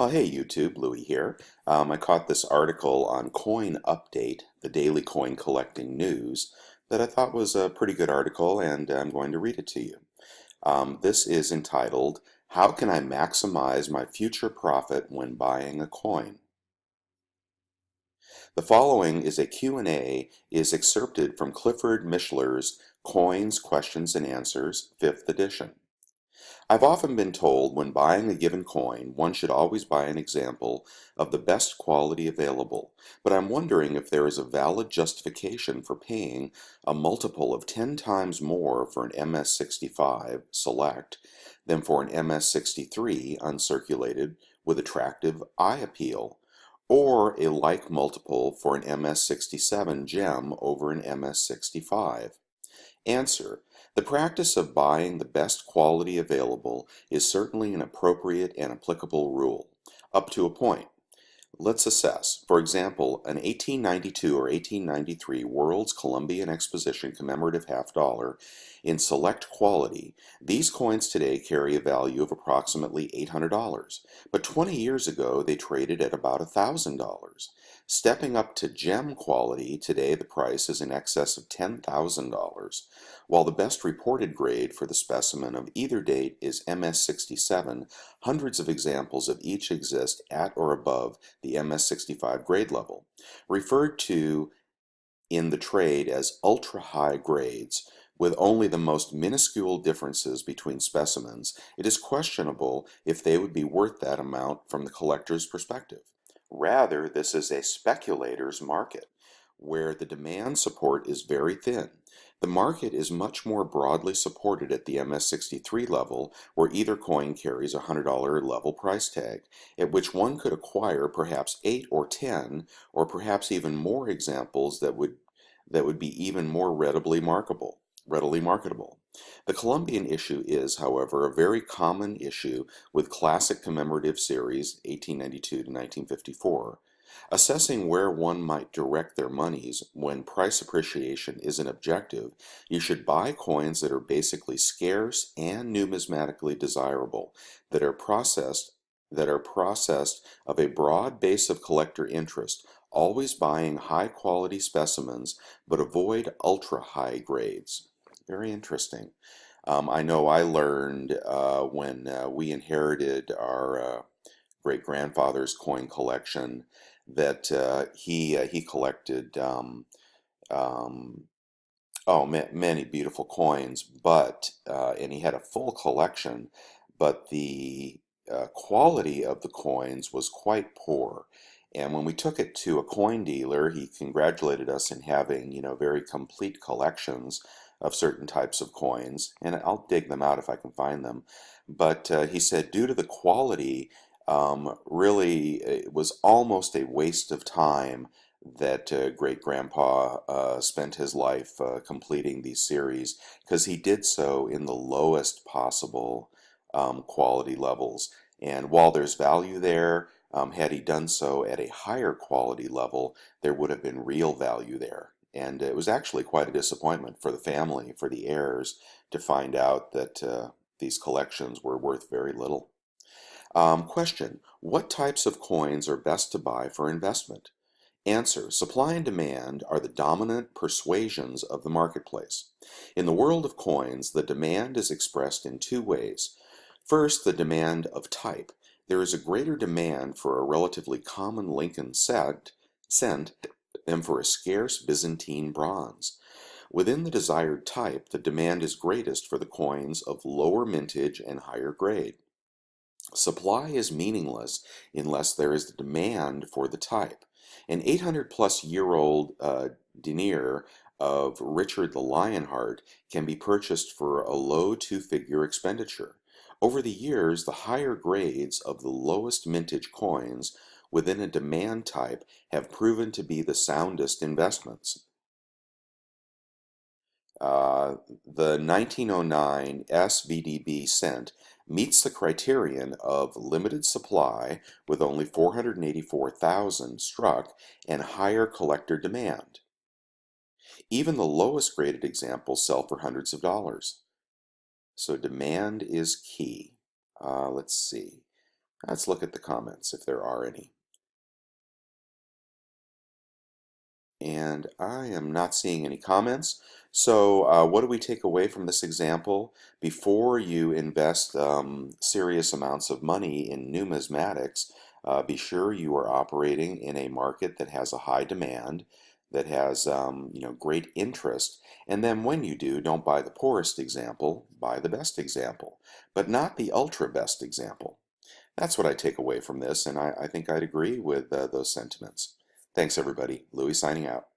Hey YouTube, Louie here. I caught this article on Coin Update, the daily coin collecting news, that I thought was a pretty good article, and I'm going to read it to you. This is entitled, How Can I Maximize My Future Profit When Buying a Coin? The following is a Q&A is excerpted from Clifford Mishler's Coins, Questions, and Answers, 5th edition. I've often been told when buying a given coin, one should always buy an example of the best quality available, but I'm wondering if there is a valid justification for paying a multiple of 10 times more for an MS65 Select than for an MS63 uncirculated with attractive eye appeal, or a like multiple for an MS67 Gem over an MS65. Answer: the practice of buying the best quality available is certainly an appropriate and applicable rule, up to a point. Let's assess. For example, an 1892 or 1893 World's Columbian Exposition commemorative half dollar in select quality. These coins today carry a value of approximately $800, but 20 years ago they traded at about $1,000. Stepping up to gem quality, today the price is in excess of $10,000. While the best reported grade for the specimen of either date is MS67, hundreds of examples of each exist at or above the MS65 grade level, referred to in the trade as ultra-high grades. With only the most minuscule differences between specimens, it is questionable if they would be worth that amount from the collector's perspective. Rather, this is a speculator's market, where the demand support is very thin. The market is much more broadly supported at the MS63 level, where either coin carries a $100 level price tag, at which one could acquire perhaps 8 or 10, or perhaps even more examples that would be even more readily marketable. The Columbian issue is, however, a very common issue with classic commemorative series 1892 to 1954. Assessing where one might direct their monies when price appreciation is an objective, you should buy coins that are basically scarce and numismatically desirable, that are processed of a broad base of collector interest, always buying high quality specimens, but avoid ultra high grades. Very interesting. I know I learned when we inherited our great-grandfather's coin collection that he collected um, many beautiful coins, but and he had a full collection, but the quality of the coins was quite poor. And when we took it to a coin dealer, he congratulated us in having, very complete collections of certain types of coins, and I'll dig them out if I can find them. But he said due to the quality, really it was almost a waste of time that great grandpa spent his life completing these series, because he did so in the lowest possible quality levels. And while there's value there, had he done so at a higher quality level, there would have been real value there. And it was actually quite a disappointment for the family, for the heirs, to find out that these collections were worth very little. Question: what types of coins are best to buy for investment? Answer: supply and demand are the dominant persuasions of the marketplace. In the world of coins, the demand is expressed in two ways. First, the demand of type. There is a greater demand for a relatively common Lincoln cent than for a scarce Byzantine bronze. Within the desired type, the demand is greatest for the coins of lower mintage and higher grade. Supply is meaningless unless there is the demand for the type. An 800-plus-year-old denier of Richard the Lionheart can be purchased for a low two-figure expenditure. Over the years, the higher grades of the lowest mintage coins within a demand type have proven to be the soundest investments. The 1909 SVDB cent meets the criterion of limited supply with only 484,000 struck and higher collector demand. Even the lowest graded examples sell for hundreds of dollars. So demand is key. Let's see. Let's look at the comments if there are any. And I am not seeing any comments. So what do we take away from this example? Before you invest serious amounts of money in numismatics, be sure you are operating in a market that has a high demand, that has great interest. And then when you do, don't buy the poorest example, buy the best example, but not the ultra best example. That's what I take away from this, and I think I'd agree with those sentiments. Thanks, everybody. Louis signing out.